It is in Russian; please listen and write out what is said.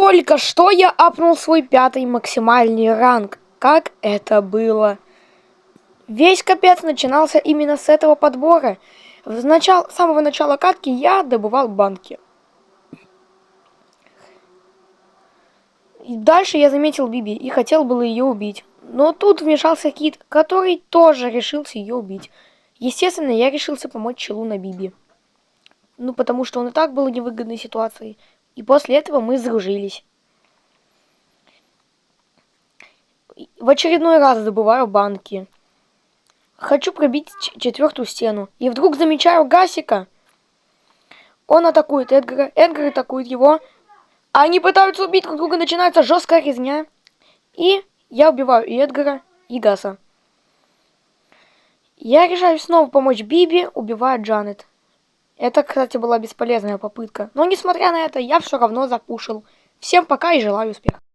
Только что я апнул свой 5-й максимальный ранг. Как это было? Весь капец начинался именно с этого подбора. С самого начала катки я добывал банки. И дальше я заметил Биби и хотел было ее убить. Но тут вмешался Кит, который тоже решился ее убить. Естественно, я решился помочь челу на Биби. Ну, потому что он и так был в невыгодной ситуации. И после этого мы сдружились. В очередной раз добываю банки. Хочу пробить 4-ю стену. И вдруг замечаю Гасика. Он атакует Эдгара. Эдгар атакует его. Они пытаются убить друг друга. Начинается жесткая резня. И я убиваю и Эдгара, и Гаса. Я решаю снова помочь Биби, убивая Джанет. Это, кстати, была бесполезная попытка. Но несмотря на это, я все равно запушил. Всем пока и желаю успеха.